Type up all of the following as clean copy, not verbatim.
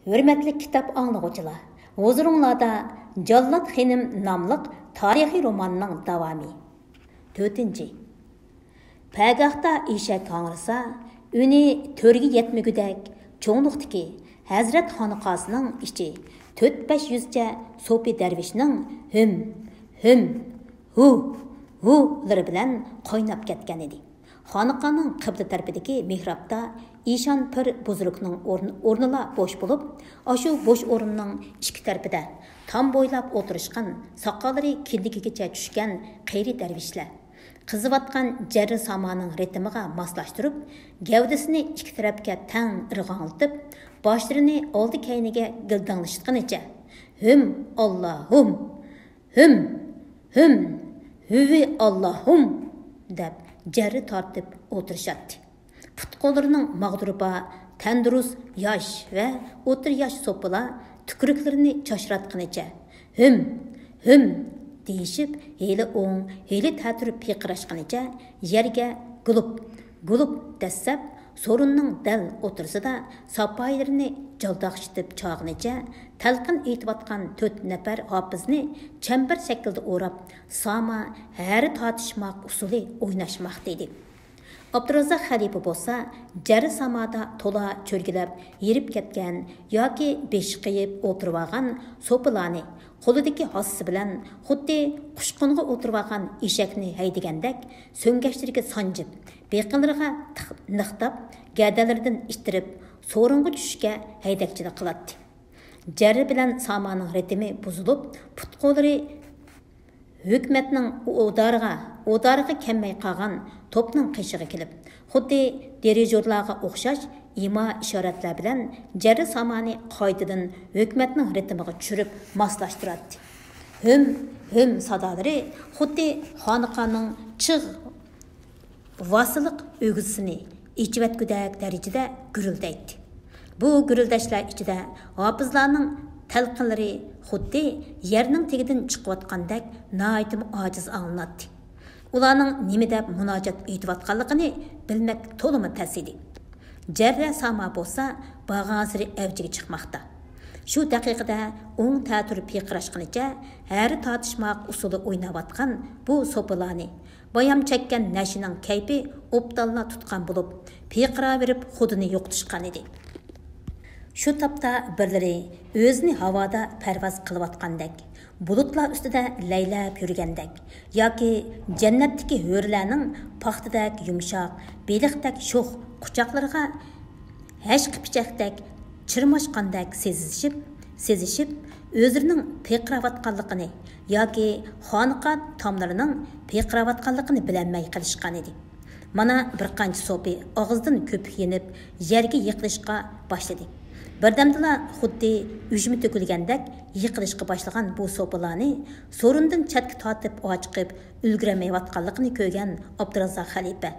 Hürmetli kitap anlıqçılar, huzurunlarda Jallat Xenim namlıq tarihi romanның davamı. 4. Pəgahda eşək qanırsa, üni törgi yetmegüdək çoğunluqdaki Həzrət Xanıqasının içi 4-500cə Sopi dərvişinin hu-ları bilan qaynab ketgan edi. Xanıqaның qibla tərəfidəki mihrabda İşan Pir buzrukның ornila boş bo'lib, aşu boş o'rinning ikki tarafida tam bo'ylab o'tirishgan, soqollari kindigigacha tushgan qeyri darvishlar qizivatgan jarri samoning ritmiga moslashtirib, gavdasini ikki tarafga tang irg'onlatib, boshlarini oldi kayniga gildanglashtirganicha hum Allohum hum huvi Allohum deb jarri tortib o'tirishadi. Putqollarının mağduruba, tenduruz yaş ve otur yaş sopular tükürüklerini çaşıratqanicha hüm deyishib, heli o'ng, heli ta'tirib piqirashqanicha yerga gulup dassab, sorunning dal o'tirsida sapoylarini jaldaqshitib chog'inicha talqin aytibotgan 4 nafar hofizni chambar shaklida o'rab, sama hari tortishmoq usuli o'ynashmoq deydi. Abdurazaq Xalifa bo'lsa, jarri samoda to'la cho'rgilab, yerib ketgan yoki beshi qiyib o'tirib olgan so'pilarni qo'lidagi hossasi bilan xuddi qushqonga o'tirib olgan eshakni haydagandek so'ngashlarga sanjib, beqinlariga niqtab, gadalardan ittirib, so'ringa tushishga haydakchilik qiladi. Jarri bilan samoning ritmi buzilib, putqolari hükmetning o'dariga kelmay qolgan topning qishig'i kelib, xuddi dirijorlarga o'xshash ima ishoratlar bilan jarri samoni qoidadan hükmetning ritmiga tushirib moslashtiradi. Hüm sadolari xuddi xoniqaning chig' vasiliq o'g'isini ichivatgudak darajada gurildaydi. Bu gurildashlar ichida hofizlarning talqinlari xuddi yerning tegidan chiqayotgandek noitim ojiz anglanadi. Ularning nima deb munojat aytayotganligini bilmak to'limi tas edi. Jarra sama bo'lsa, bag'asiri avjiga chiqmoqda. Shu daqiqada o'ng ta'tirib piqirashqanicha har tortishmoq usuli o'ynayotgan bu so'pilarni bayam chekkan nashining kayfi obdalla tutgan bo'lib, piqiraverib xudini yo'qotishgan edi. Shu tapda birlari o'zini havoda parvoz qilayotgandek, bulutlar ustida laylab yurgandek yoki jannatdagi hurlarning paxtadak yumshoq, beliqdak sho'x quchoqlariga hashqi pichoqdek chirmashqandek sezishib, o'zlarining piqirayotganligini yoki xoniqa tomlarining piqirayotganligini bilolmay qilishgan edi. Mana bir qancha so'pi og'izdan ko'pik yenib, yerga yiqilishga boshladi. Birdamdala xuddi ujmi to'kilgandek yiqilishga boshlagan bu so'pilarni sorundan chatga tortib ochiqib ulguramayotganligini ko'rgan Abdurazaq Xalifa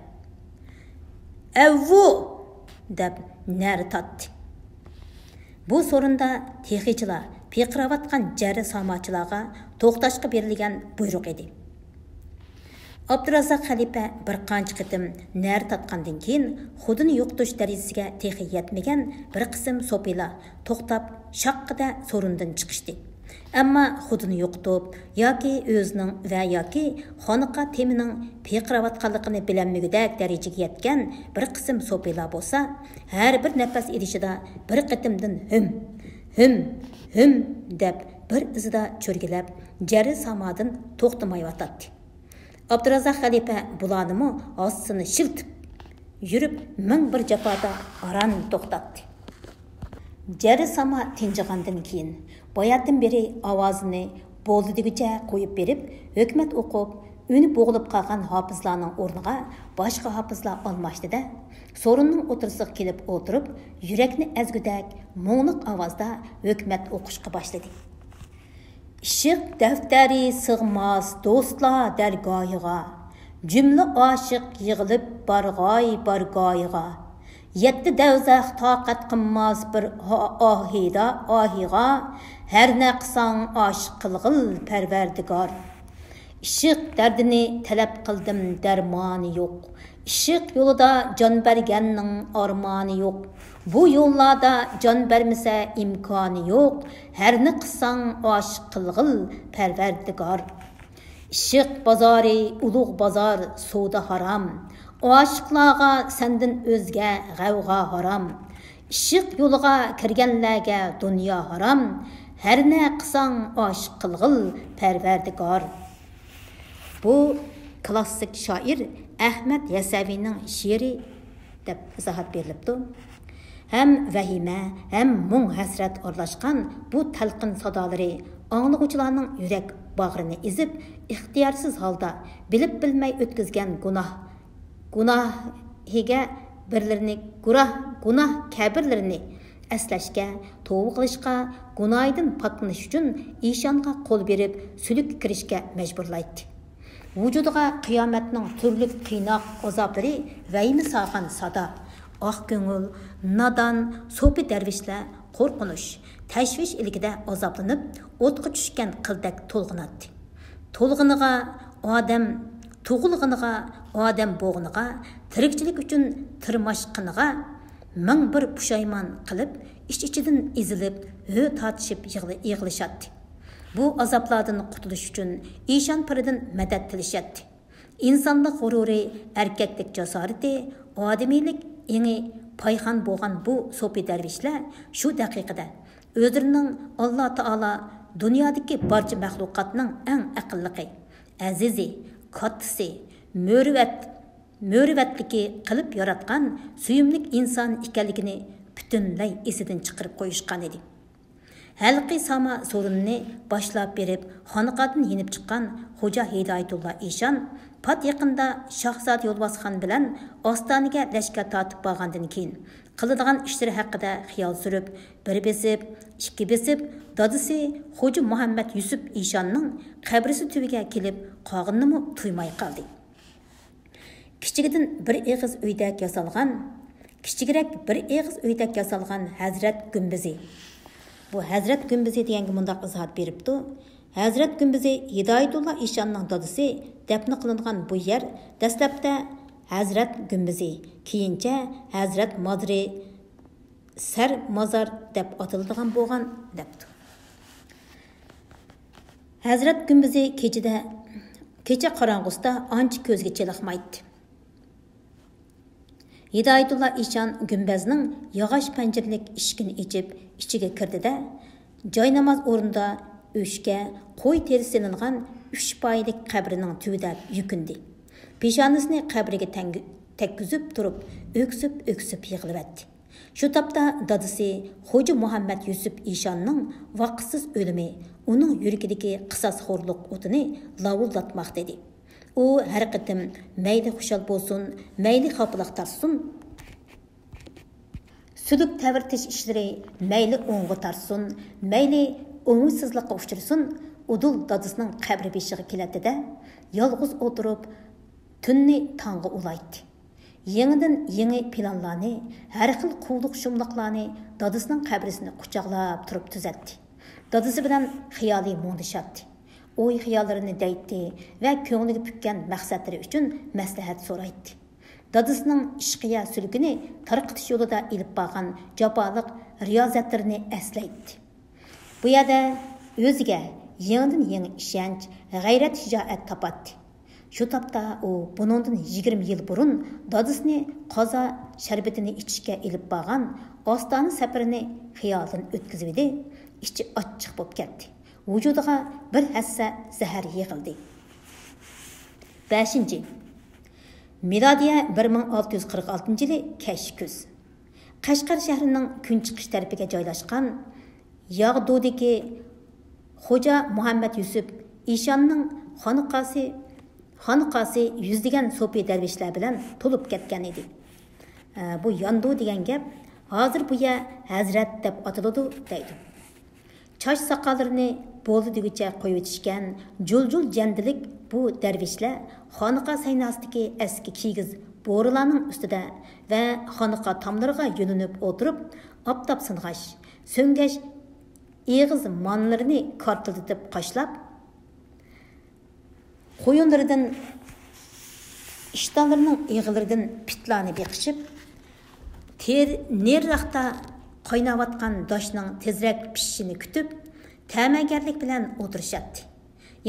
"Avvu!" deb nari tortdi. Bu sorunda texichilar piqirayotgan jarri samochilarga to'xtashga berilgan buyruq edi. Abdurazaq Xalifa bir qancha qitim nari tatqandan keyin xudini yo'qotish darajasiga texi yetmagan bir qism so'pilar to'xtab shaqqida sorundan chiqishdi. Ammo xudini yo'qotib yoki o'zining va yoki xoniqa temining piqirayotganligini bilolmagudak darajaga yetgan bir qism so'pilar bo'lsa, har bir nafas ilishida bir qitimdan hum deb bir izida cho'rgilab, jarri samodan to'xtamayotdi. Abdurazaq Xalifa bularnimi ostini shiltib yurib, ming bir jafoda aran to'xtatdi. Jarri samo tinjigandan keyin boyatdan beri ovozini bo'ldigicha qo'yib berib, hukmat o'qib, uni bo'g'ilib qolgan hofizlarning o'rniga boshqa hofizlar almashdida, sorunning o'tirisiga kelib o'tirib, yurakni ezgudak, mo'ngliq ovozda hukmat o'qishga boshladi. Işıq dəftəri sığmaz dostlar dərgahığa, cümlə aşıq yığılıb barğayığa, yetti dəvzəq taqət qınmaz bir ahiğa, hər nə qısan aşıq qılğıl pərverdigar. Işıq dərdini tələb qıldım dərmanı yox, Işıq yolida can bergenning armoni yo'q. Bu yollarda can vermese imkanı yok. Her ne kılsan aşık kılgıl perverdigar. Işık bazarı, ulug' bazar, soda haram. Aşıqlarga senden özge gavga haram. Işık yoluga kirgenlerge dünya haram. Her ne kılsan aşık kılgıl perverdigar. Bu klassik şair Ahmet Yasavi'nin şiiri deb izohat berilibdi. Hem vahime, hem mung hasrat aralashgan bu talqin sadolari anglag'uvchilarning yurak bag'rini ezib, ixtiyorsiz holda bilib bilmay o'tkazgan gunohiga birlarini gunoh kabirlarini eslashga, tavba qilishga, gunohidan poklanish uchun ishonga qo'l berib, suluk kirishga majburlaydi. Vujudiga qiyomatning turli qiynoq azoblari vahima solgan sada, oq ko'ngil, nadan, so'pi darvishlar qo'rqinish, tashvish ilgida azoblanib, o'tqa tushgan qildak to'lg'inadi. Tug'ilg'iniga, odam bo'g'iniga, tirikchilik uchun tirmashqiniga ming bir pushaymon qilib, ichidan ezilib, tortishib yig'lashadi. Bu azoblardan qutulish uchun ishon piridan madad tilashadi. İnsanlık g'ururi, erkeklik jasorati, odamiylik еңі payxon bo'lgan bu so'pi darvishlar shu daqiqada o'zlarining Alloh taolo dunyodagi barcha maxluqotning eng aqllisi, azizi, kattasi, mo'rivatligi qilib yaratgan suyumlik inson ekanligini butunlay esidan chiqarib qo'yishgan edi. Halqi sama sorunini boshlab berib, xonaqodan yenib chiqqan Xo'ja Hidoyatullo Eshon pat yaqinda Shahzod Yo'lbosxon bilan Ostoniga lashkar tortib borgandan keyin qiladigan ishlari haqida xiyol surib, bir besib, ikki besib, dadisi Xo'ja Muhammad Yusuf Eshonning qabrisi tubiga kelib qolganini tuymay qoldi. Kichikdan bir eg'iz uydak yasalgan Hazrat Gumbizi. Bu Hazrat Gumbizi deganga mundaq izohat beribdi. Hazrat Gumbizi Hidoyatullo Eshonning dadisi dafn qilingan bu yer dastlabda Hazrat Gumbizi, keyincha Hazrat Mazri Sar Mazar deb atiladigan bo'lgan debdi. Hazrat Gumbizi kecha qorong'usida ancha ko'zga chiliqmaydi. Hidoyatullo Eshon gumbazning yog'och panjirlik eshigini ichib, ichiga kirdida, joynamoz o'rnida o'shga qo'y terisi silingan 3 poylik qabrining tubida yukindi. Peshonasini qabriga tekkizib turib, o'ksib yig'layapti. Shu topda dadisi Xo'ja Muhammad Yusuf Eshonning vaqtsiz o'limi uning yuragidagi qisosxo'rlik o'tini lavullatmoqda edi. U har qitim mayli xushal bo'lsin, mayli xafaliq tarsin, suduk tavirtish ishlari mayli o'ng'i tarsin, mayli o'ngsizlikqa uchrasin, udul dadisining qabri beshiga keladi-da, yolg'iz o'tirib tunni tongga ulaydi. Yangidan yangi planlarni, har xil quvliq shumliqlarni dadisining qabrisini quchoqlab turib tuzatdi. Dadisi bilan xiyoliy mo'nishadi. O'y xiyollarini deydi va ko'ngliga pukkan maqsadlari uchun maslahat so'raydi. Dadisining ishqiya sulkini tarqitish yo'lida ilib borgan jaboliq riyozatlarini eslaydi. Bu yerda o'ziga yangi ishonch, g'ayrat, shijoat topadi. Shu topda u buningdan 20 yil burun dadisini qoza sharbatini ichishga ilib borgan Ostona safarini xiyoldan o'tkazib edi. Ichi ochiq bo'lib ketdi. Vujudiga bir hassa zahar yig'ildi. 5. Milodiya 1646-yili kash kuz. Qashqar shahrining kunchiqish tarafiga joylashgan Yog'dudagi Xo'ja Muhammad Yusuf Eshonning xonaqasi yuzlagan so'pi darvishlar bilan to'lib ketgan edi. Bu Yandu degan gap hozir bu ya Hazrat deb atiladi deydi. Chash soqollarini bo'ldigicha qo'yib o'tishgan jul jandilik bu darvishlar xonaqa saynasidagi eski kigiz bo'rilarning ustida va xonaqa tomlariga yo'linib o'tirib, optob sing'ash, so'ngash eg'iz monlarini kartilitib qashlab, qo'yinlaridan ishtonlarining eg'ilaridan pitlarni beqishib, Neriroqda qaynayotgan doshning tezroq pishishini kutib, ta'magarlik bilan o'tirishadi.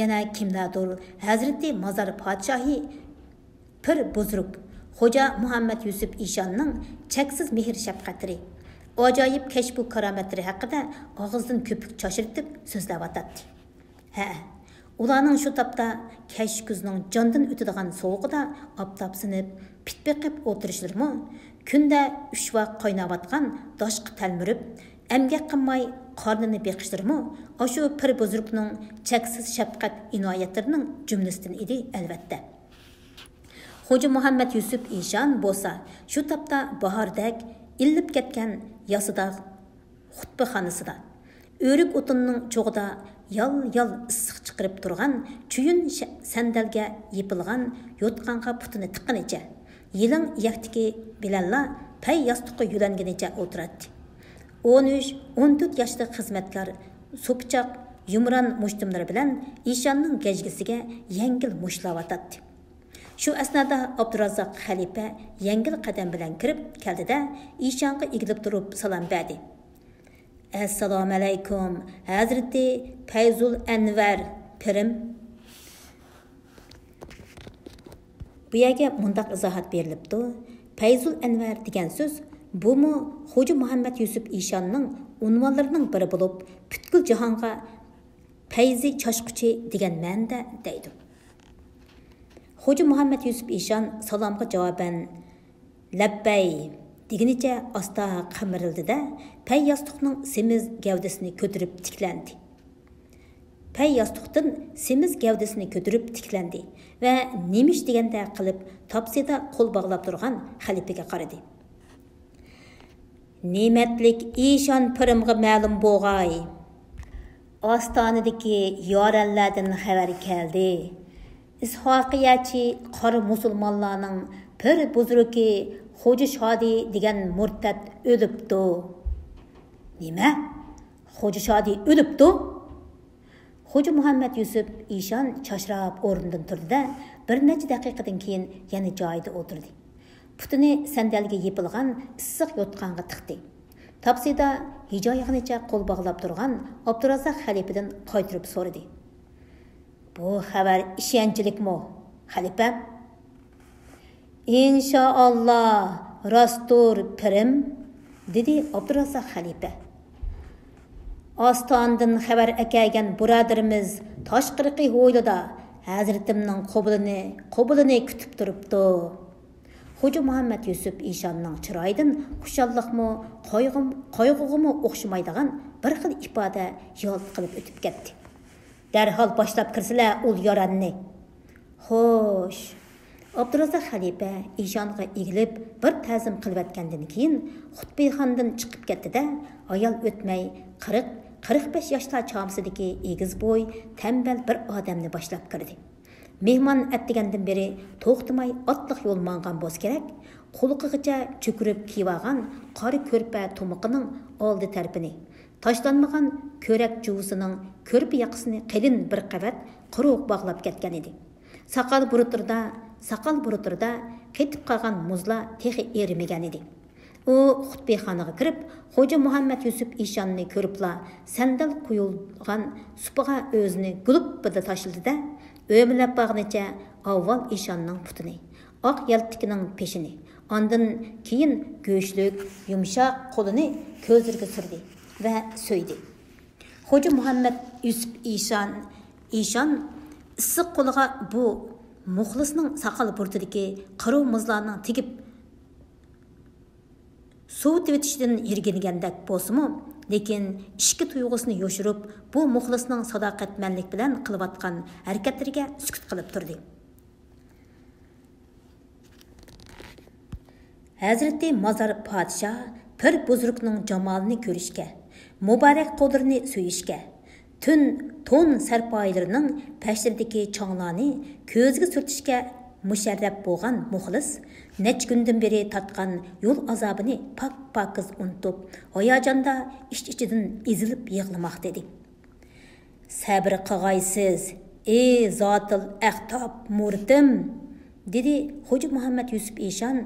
Yana kimlardir Hazrati Mazar podshohi pir buzruk Xo'ja Muhammad Yusuf Ishonning cheksiz mehr shafqatlari, ajoyib kashfu karomatlari haqida og'izdan ko'pik choshirtib so'zlayotadi. Ularning shu topda kash kuzning jondan o'tadigan sovuqida oftob sinib, pitbiqib o'tirishlarmi, kunda 3 vaqt qaynayotgan doshqa talmurib, emgak qilmay qornini beqishtirmi, shu pir buzrukning cheksiz shafqat inoyatlarining jumlasidan edi albatta. Xo'ja Muhammad Yusuf Ishon bo'lsa, shu topda bahordak illib ketgan yasida xutbaxonasida, o'rik o'tinning cho'g'ida yal issiq chiqirib turgan chuyun sandalga yepilgan yotqanqa putini tiqqanicha, yilin yaktiki bilalla pay yostiqqa yulanganicha o'tiradi. 13-14 yoshli xizmatkor so'pichoq yumron mushtumlari bilan Ishonning gajgisiga yengil mushlavatadi. Shu asnoda Abdurazzoq xalifa yengil qadam bilan kirib keldida Ishonga egilib turib salom berdi. Assalomu alaykum, Hazrati Fayzul Anvar pirim. Bu yerga mundaq izohat berilibdi. Fayzul Anvar degan so'z bu-mu Xo'ja Muhammad Yusuf Ishonning unvonlarining biri bo'lib, butkul jahonga fayzi choshquchi degan ma'noda deydi. Xo'ja Muhammad Yusuf Ishon salomga javoban labbay deginicha asta qamirildi-da, pay yostiqning semiz gavdasini ko'tarib tiklandi. Pay yostiqdan semiz gavdasini ko'tarib tiklandi va nemish deganda qilib topsida qo'l bog'lab turgan xalifaga qaradi. Ne'matlik Ishon pirimga ma'lum bo'lg'ay. Ostonadagi yoranlardan xabar keldi. Ishoqiyachi qora musulmonlarning pir buzruki Xo'ja Shodi degan murtad o'libdi. Nima? Xo'ja Shodi o'libdi? Xo'ja Muhammad Yusuf Ishon chashrab o'rnidan turdi-da, bir necha daqiqadan keyin yana joyida o'tirdi. Putini sandalga yepilgan issiq yotqanga tiqdi. Topsida hijoyig'inicha qo'l bog'lab turgan Abdurazzoq xalifadan qaytirib so'radi. Bu xabar ishonchlikmi, xalifa? İnşallah rastur pirim, dedi Abdurazzoq xalifa. Ostandan xabar akagan buradirimiz Toshqirqi ho'ylida Hazratimning qobulini kutib turibdi. Xo'ja Muhammad Yusuf Ishonning chiroyidan xushalliqmi, qayg'ug'imi o'xshamaydigan bir xil ifoda yo'lt qilib o'tib ketdi. Darhol boshlab kirsilar ul yoranni. Xo'sh. Abdurazzoq xalifa Ishonga egilib bir ta'zim qilayotgandan keyin xutbixondan chiqib ketdi-da, ayol o'tmay 40-45 yoshlar chog'sidagi egiz bo'y, tambal bir odamni boshlab kirdi. Mehmon atdigandan beri to'xtamay otliq yo'l mangan bo'z kerak, qo'lqigacha cho'kirib kiyvagan qora ko'rpa to'miqining oldi tarafini, tashlanmagan ko'rak juvisining ko'rpa yoqasini qalin bir qavat quruq bog'lab ketgan edi. Saqal buruturda ketib qolgan muzla texi erimagan edi. U xutbixonaga kirib, Xo'ja Muhammad Yusuf Ishonni ko'ribla sandal qo'yilgan supaga o'zini gulubida tashladi-da, o'milab bag'nicha avval Ishonning putini, oq yaltikining peshini, ondan keyin go'shlik, yumshoq qo'lini ko'zlariga surdi va so'ydi. Xo'ja Muhammad Yusuf Ishon issiq qo'liga bu muxlisning saqal burtidagi qaro muzlarning tegib suv tevitishdan yirgingandek bo'lsa-mu, lekin ishki tuyg'usini yo'shirib, bu muxlisning sadoqatmanlik bilan qilayotgan harakatlariga sukut qilib turdi. Hazrati Mazar podshoh pir buzrukning jamolini ko'rishga, muborak qo'llarini so'yishga, to'n sarpoyilarining pashtiridagi chonglarni ko'zga surtishga musharraf bo'lgan muxlis necha kundan beri tatgan yo'l azobini pak-pakiz unutib, hayajonda ichidan ezilib yig'lamoqda edi. Sabr qilg'aysiz, ey zotil ahtob murtim, dedi Xo'ja Muhammad Yusuf Ishon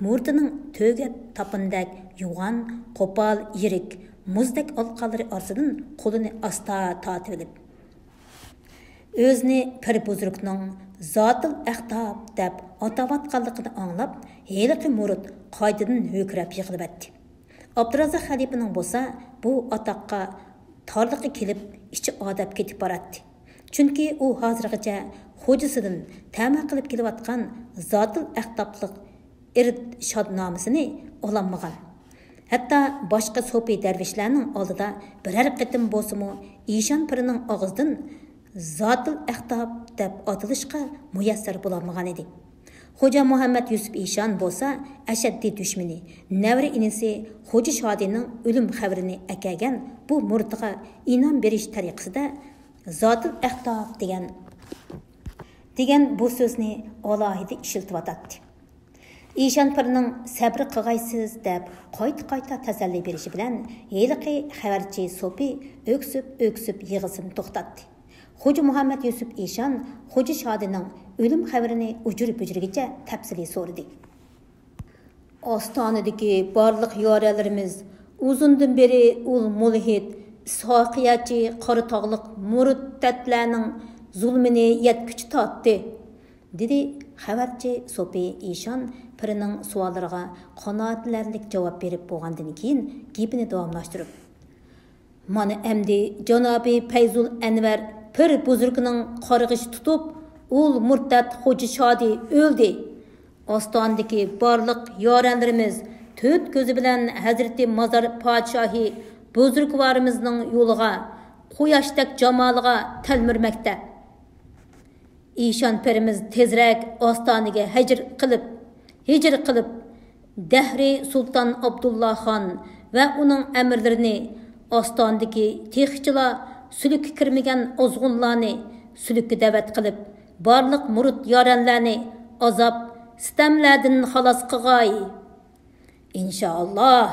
Murtining töge tapındak yuğan, qo'pol, yirik, muzdek alqalari orasidan qo'lini asta tortib olib, o'zini pir buzrukning zotil ahtob deb atavatganligini anglab, heliqi murid qaytadan ho'krab yig'ilibdi. Abdurazzoq xalifaning bo'lsa, bu atoqqa torliqi kelib, ichi odab ketib boradi. Chunki u hozirgacha xo'jasidan ta'ma qilib kelayotgan zotil ahtobliq irshadnomasini ololmagan. Hatto boshqa so'pi darvishlarning oldida biror qitim bo'lsa-mu Eshon pirining og'zidan zotil ahtob deb atilishga muyassar bo'lolmagan edi. Xo'ja Muhammad Yusuf Eshon bo'lsa, ashaddiy dushmani, navri inisi Xo'ja Shodining o'lim xabarini akagan bu murtiga inom berish tariqasida zotil ahtob degan bu so'zni alohida ishiltiyotdi. Eshon pirining sabri qig'aysiz deb qayta tasalli berishi bilan heliqi xabarchi so'pi o'ksib yig'isini to'xtatdi. Xo'ja Muhammad Yusuf Eshon Xo'ja Shodining o'lim xabarini ujur-bujurigacha tafsili so'radi. Ostonadagi barliq yoralarimiz uzundan beri ul mulhid, ishoqiyachi, qoratog'liq murtatlarning zulmini yetkuchi tortdi, dedi xabarchi so'pi Eshon pirining savollariga qanoatlanarlik javob berib bo'lgandan keyin gapini davomlashtirib, mana endi janobi Fayzul Anvar pir buzurgining qarg'ish tutib, ul murtad Xo'ja Shodi o'ldi. Ostondagi barliq yoranlarimiz to'rt ko'zi bilan Hazrati Mazar podshohi buzurgvarimizning yo'liga, quyoshdak jamoliga talmirmoqda. Eshon pirimiz tezrak ostonaga hijr qilib Dahri Sultan Abdullah Xon va uning amirlarini ostondagi texchilar sülükki kirmagan ozg'unlarni sülükki da'vat qilib, barliq murid yoranlarni azob sitamlardan xalos qilg'ay. Inshaalloh,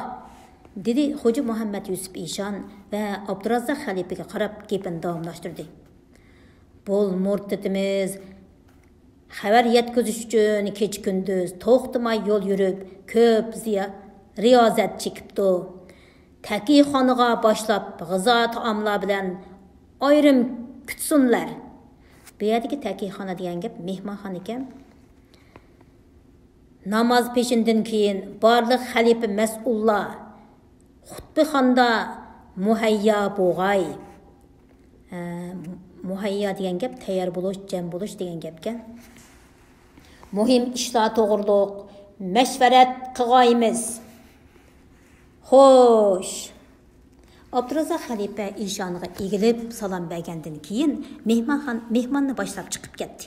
dedi Xo'ja Muhammad Yusuf Eshon va Abdurazzoq xalifaga qarab gapini davomlashtirdi. Bol murtidimiz xabar yetkazish uchun kecha-kunduz to'xtamay yo'l yurib, ko'p riyozat chekibdi. Taki xoniga boshlab g'izo taomlar bilan ayrim kutsunlar. Bu yerdagi taki xona degan gap mehmonxona ekan. Namoz peshindan keyin barliq xalifa mas'ullar xutbixonda muhayyo bo'lg'ay. Muhayyo degan gap tayyor bo'lish, jam bo'lish degan gapga. Muhim ishlar to'g'riliq mashvarat qilg'aymiz. Xo'sh. Abdurazzoq xalifa Eshonga egilib salom bergandan keyin mehmonni boshlab chiqib ketdi.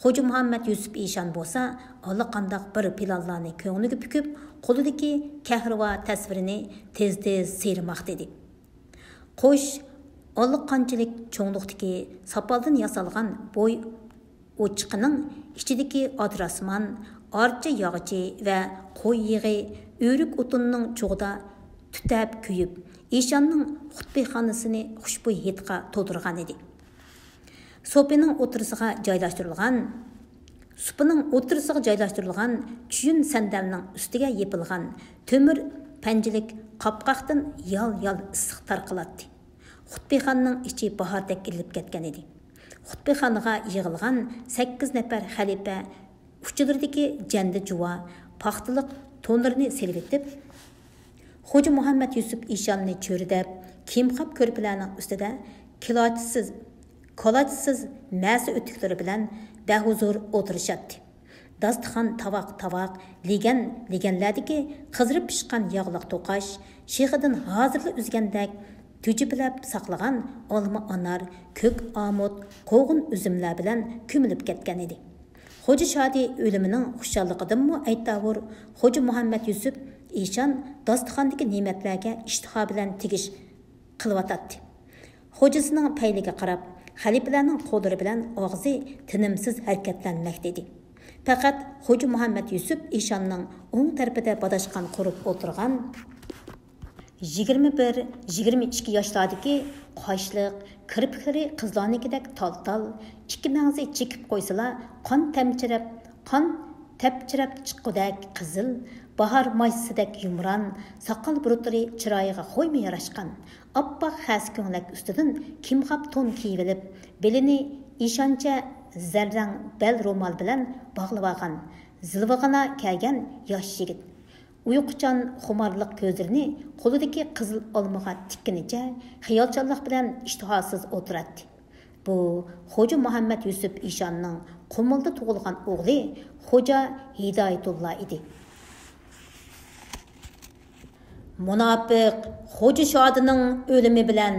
Xo'ja Muhammad Yusuf Eshon bo'lsa, allaqandoq bir planlarni ko'ngliga pukib, qo'lidagi kahrva tasvirini tez-tez seyirmoqda edi. Qo'sh allaqanchalik cho'ngliqdagi sapaldan yasalgan bo'y o'chiqining ichidagi adrasman, archa yog'ichi va qo'y yig'i o'rik o'tunining cho'g'ida tutab kuyib, Eshonning xutbixonasini xushbo'y hidga to'ldirgan edi. Supining o'tirisiga joylashtirilgan chuyun sandalning ustiga yepilgan temir panjilik qopqoqdan yal issiq tarqaladi. Xutbixonning ichi bahordek ilib ketgan edi. Xutbixonaga yig'ilgan 8 nafar xalifa uchilaridagi janda juva paxtaliq to'nlarini selib etib, Xo'ja Muhammad Yusuf Eshonni cho'ridab, kiyim-qop ko'rpalarning ustida kolachsiz ma'si o'tiklari bilan bahuzur o'tirishadi. Dasturxon tavoq, leganlardagi qizirib pishgan yog'liq to'qash, shexidan hozirla uzgandak tujibillab saqlagan olma anar, ko'k amut, qo'g'in uzumlar bilan ko'milib ketgan edi. Xo'ja Shodi o'limining xushalligidanmi aytavur, Xo'ja Muhammad Yusuf Eshon dasturxondagi ne'matlarga ishtiho bilan tegish qilyotdi. Xo'jasining payliga qarab, xalifalarning qo'llari bilan og'zi tinimsiz harakatlanmoqda edi. Faqat Xo'ja Muhammad Yusuf Eshonning o'ng tarafida badashqan qurib o'tirgan 21-22 yoshlardagi qoshliq, kirpiklari qizlarnikidek tal-tal, ikki mangzi chekib qo'ysalar, qon тәпчірәп чыққыдәк қызыл, bahar maysidek yumran, saqal burutları çırayıga xoyma yarashqan. Appaq xəs köңlək üstüdün kimxap ton kiyilib, belini işancha zərrəng bel romal bilan bağlıvagan, zilvıqana kəlgən yaş yigit. Uyuqchan xumarlıq gözlərini qoludaki qızıl olmağa tikkinice, xiyalchanlıq bilan iştihasız oturatdı. Bu, Xoca Muhammed Yusuf İşanның Qumulda tuğulğan oğlu Xoca Hidayetullah idi. Munafiq Xoca Şadıның ölümü bilan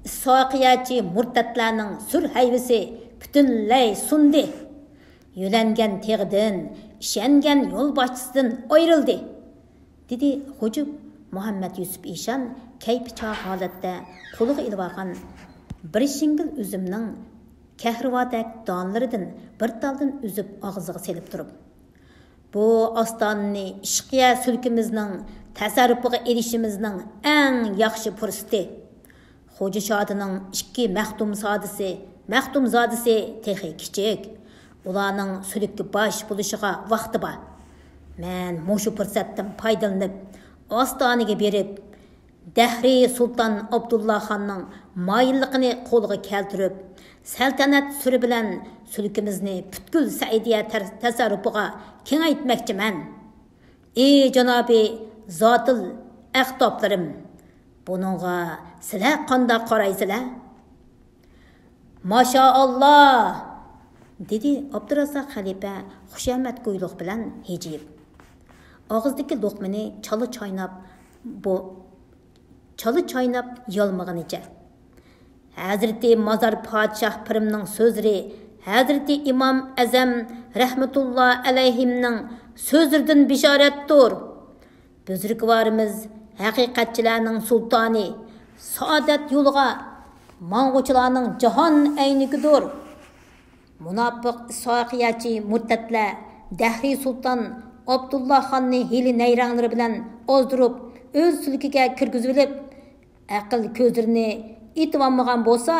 İssaqiyachi murtatlarning sur hayvisi bütünley sundi. Yölengen teğdin, işengen yol başçısından ayrıldı. Dedi Xoca Muhammed Yusuf İşan kaypi çağ halatda qoluğa ilvağan bir şingil üzümning kəhrivadak donlaridan bir taldan üzüp ağzıga selip turib. Bu ostanni ishqiya sulkimizning tasarrufiga erishimizning eng yaxshi fursati. Xoja Şadıning ikki maxtumzodisi texi kichik. Ularning sulukka bosh bo'lishiga vaqti bor. Men mushu fursatdan foydalanib ostoniga berib Dahri Sultan Abdullah Xonning mayilligini qo'lga keltirib, saltanat suri bilan sulkimizni butkul Saidiya tasarrufiga kengaytmoqchiman. Ey janobi zotil aqtoblarim, buningga sizlar qanday qaraysizlar? Maşaallah, dedi Abdurazzoq xalifa xushamat qo'yliq bilan hejib. Og'izdagi luqmani chalı çaynap yalmağınıca. Hazreti Mazar Padişah Pirimning sözleri, Hazreti İmam Azam rahmetullah alayhimning sözleridan bisharatdir. Buzrukvarimiz haqiqatchilarning sultoni, saodat yo'liga mang'uchilarning jahon aynigidir. Munofiq isoqiyachi murtatlar Dahri Sultan Abdullah Xonni hili nayranglari bilan ozdirib, o'z sulkiga kirgizilib, aql ko'zlarini itvanmagan bo'lsa,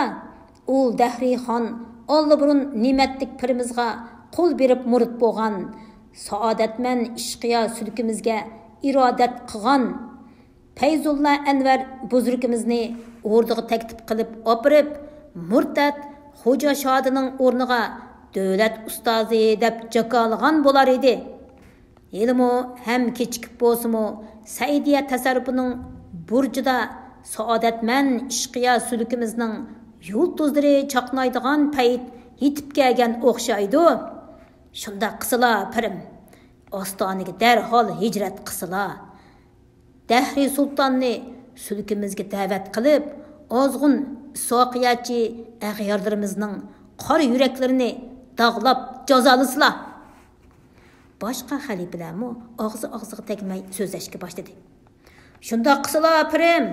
u Dahri Xon allaburun ne'matlik pirimizga qo'l berib murid bo'lgan, saodatman ishqiya sulkimizga irodat qilgan Fayzulla Anvar buzrukimizni o'rniga taklif qilib opirib, murtad Xoja Şadıning o'rniga davlat ustozi deb jakolgan bo'lar edi. Elmo ham kechikib bo'lsa-mu, Saidiya tasarrufining burjida saodatman ishqiya sulkimizning yulduzlari chaqnaydigan payt yetib kelgan o'xshaydi. Shunda qisila pirim, ostoniga darhol hijrat qisila. Dahri sultonni sulkimizga da'vat qilib, ozg'un soqiyachi ag'yorlarimizning qora yuraklarini dog'lab jazolasizlar. Boshqa xalifalarmi og'ziga tegmay so'zlashga boshladi. Shunda qisila pirim,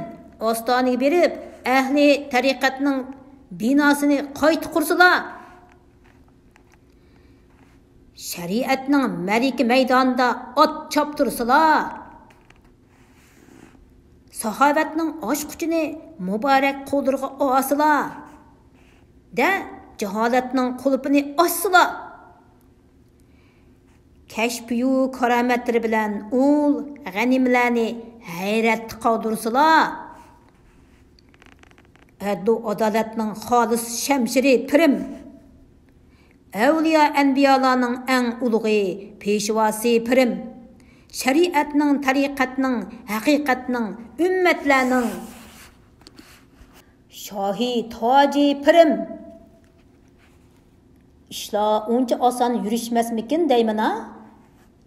ostoniga berib, ahli tariqatning binosini qayta qursalar. Shariatning maliki maydonida ot choptirsalar. Sahovatning oshquchini muborak qo'ldirga ossalar. Da jaholatning qulupini ochsalar. Kashfiyu karomatlari bilan ul g'animlarni hayratga qoldirsalar. Adlu adolatning xolis shamshiri pirim, avliyo anbiyolarning eng ulug'i peshvosi pirim, shariatning, tariqatning, haqiqatning, ummatlarning shohi toji pirim. İşlar uncha oson yurishmasmikin deymana?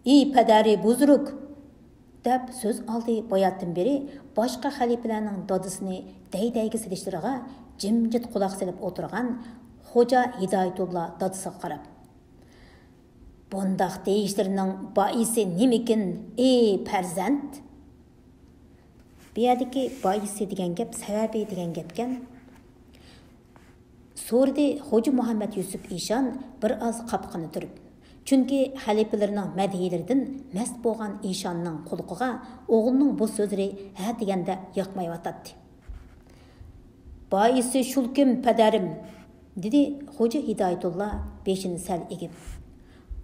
Ey padari buzruk, deb so'z oldi boyatdan beri boshqa xalifalarning dodisini daydayga silishlariga jimjit quloq solib o'tirgan Xoja Hidayetullah dodisiga qarab. Bundaq deyishlarining boisi nimikin, ey farzand? Bu yerdagi boisi degan gap, sababi degan gapkan. So'rdi Xoja Muhammed Yusuf İşan bir oz qapqini turib. Chunki xalifalarning madhiyalaridan mast bo'lgan İşanning qulqiga o'g'lining bu so'zlari ha deganda yoqmayotdi. Boisi shulkim padarim, dedi Xoja Hidayetullah beshini sal egib.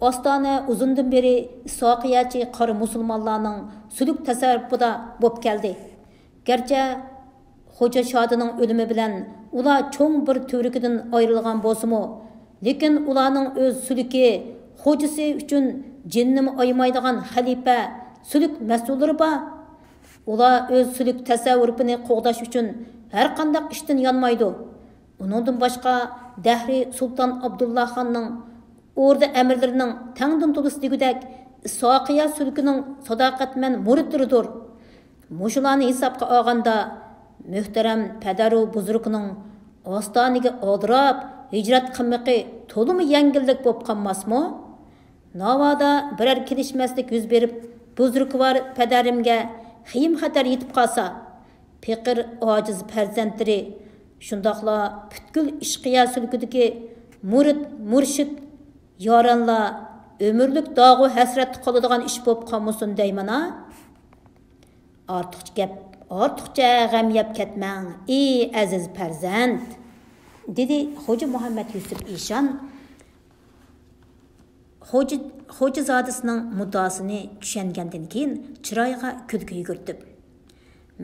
Ostona uzundan beri isoqiyachi qari musulmonlarning suluk tasarrufida bo'lib keldi. Gerçi Xo'ja Shodining o'limi bilan ular cho'ng bir turikidan ayrilgan bo'lsa-mu, lekin ularning o'z suluki xo'jasi uchun jinnimi oymaydigan xalifa suluk mas'ullari bor. Ular o'z suluk tasavvurini qo'g'dash uchun har qanday ishdan yonmaydi. Uningdan boshqa Dahri Sultan Abdullah xonning orda əmirlərinin təngdən to'lis degudək Isoqiya sülkünün sadaqatmən muritleridir. Muşularni hesabqa olganda muhtaram padaru buzurgning Ostoniga oldirab hijrat qilmaqi to'limi yengillik bo'lib qolmasmi? Navoda biror kelishmaslik yuz berib buzurgvar padarimga xiyim xatar yetib qolsa, piqir ojiz farzandlari shundoqla butkul ishqiya sülkidagi murid murshid yoranlar ömürlük dağu həsrət qoladigan iş bo'lib qolmasin deymana. Ortiqcha g'am yeb ketmang, ey aziz farzand, dedi Xo'ja Muhammad Yusuf Eshon. Xo'ja zodisining muddosini tushungandan keyin chiroyiga kulgi yugurtib,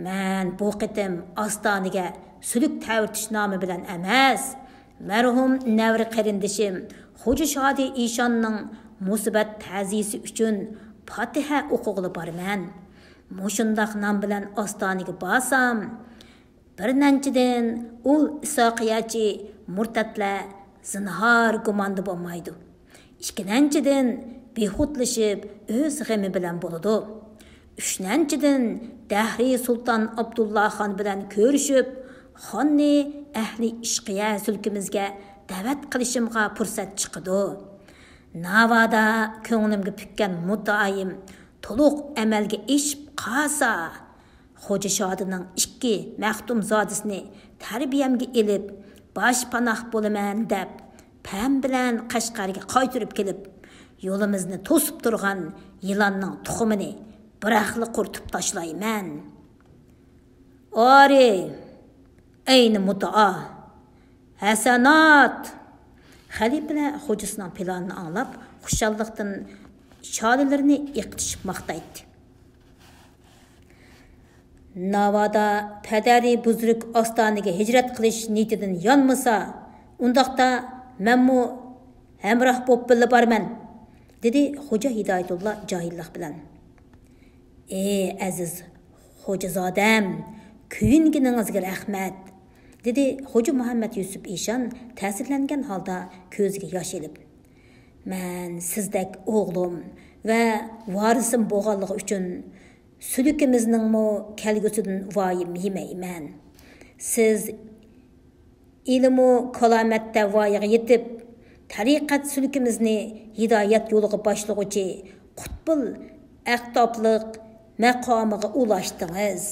"Men bu qitim Ostoniga suluk ta'virtish nomi bilan emas, marhum navri qarindishim Xo'ja Shodi Eshonning musibat ta'ziyasi uchun Fatiha o'qig'ili borman. Mushundaq nom bilan Ostoniga borsam, bir nanchidan u isoqiyachi murtatlar zinhor gumonda bo'lmaydi. Ikkinchidan behudlashib o'z g'ami bilan bo'ladi. Uchinchidan Dahri Sultan Abdullah xon bilan ko'rishib, xonni ahli ishqiya sulkimizga da'vat qilishimga fursat chiqdi. Navoda ko'nglimga pukkan muddaoyim to'liq amalga eshib qolsa, Xo'ja Shodining 2 maxdum zodisini tarbiyamga elib, bosh panoh bo'laman deb, pam bilan Qashqarga qaytirib kelib, yo'limizni to'sib turgan yilonning tuxumini biraqli qurtib tashlayman. Ori, ayni muddao Hasanat! Xalifa xo'jasining planini anglab, xushalliqdan sholilarini iqtishib maqtaydi. Navoda padari buzruk Ostoniga hijrat qilish niyatidan yonmasa, undaqda menmu hamroh bo'lib birga borman, dedi Xo'ja Hidoyatulloh johillik bilan. Ey aziz xo'jazodam, kuyinginingizga rahmat, dedi Xo'ja Muhammad Yusuf Eshon ta'sirlangan holda ko'ziga yosh elib. Men sizdek o'g'lim va varisim bo'lganligi uchun sulukimizning kelgusidan voyim yemayman. Siz ilmu kalomatda voyaga yetib, tariqat sulukimizni hidoyat yo'liga boshlag'uchi qutbul aqtobliq maqomiga ulaşdınız.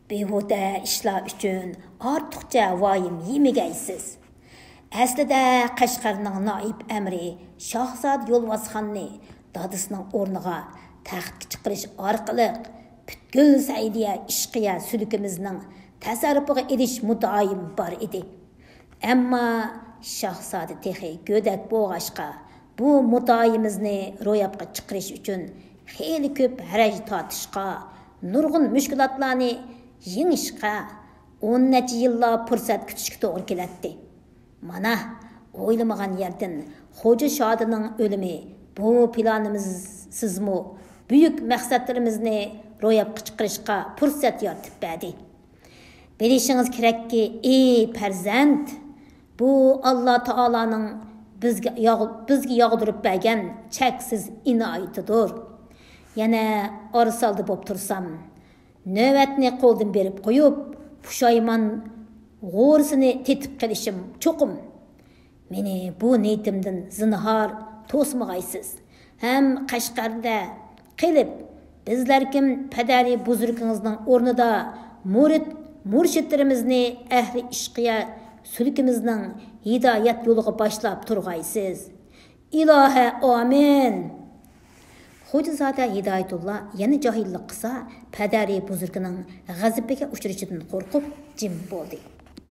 Behuda ishlar uchun ortiqcha voyim yemagaysiz. Aslida Qashqarning noib amri Shohzod Yo'lvosxonni dadisining o'rniga taxtga chiqarish orqali butkul Saidiya ishqiya sulukimizning tasarrufiga edish muddaoyim bor edi. Ammo Shohzoda texi go'dak bo'g'ashqa bu muddaoyimizni ro'yobga chiqarish uchun xeyli ko'p haraj tortishqa, nurg'un mushkulotlarni yengishqa 10 necha yillar fursat kutishga to'g'ri keladi. Mana o'ylamagan yerdan Xo'ja Shodining o'limi bu planimizsizmi buyuk maqsadlarimizni ro'yobga chiqarishga fursat yaratib berdi. Bilishingiz kerakki, ey farzand, bu Alloh taolaning bizga yog'dirib bergan cheksiz inoyatidir. Yana orsalda bo'lib tursam, navbatni qo'ldan berib qo'yib, pushaymon g'o'rsini tetib qilishim cho'qim. Meni bu niyatimdan zinhor to'smag'aysiz. Ham Qashqarda qilib, bizlar kim padari buzurgingizning o'rnida murshidlarimizni ahli ishqiya sulkimizning hidoyat yo'liga boshlab turg'aysiz. Iloha amin. Xo'jazoda Hidoyatulloh yana johillik qilsa, padari buzurgining g'azabiga uchrashidan qo'rqib jim bo'ldi.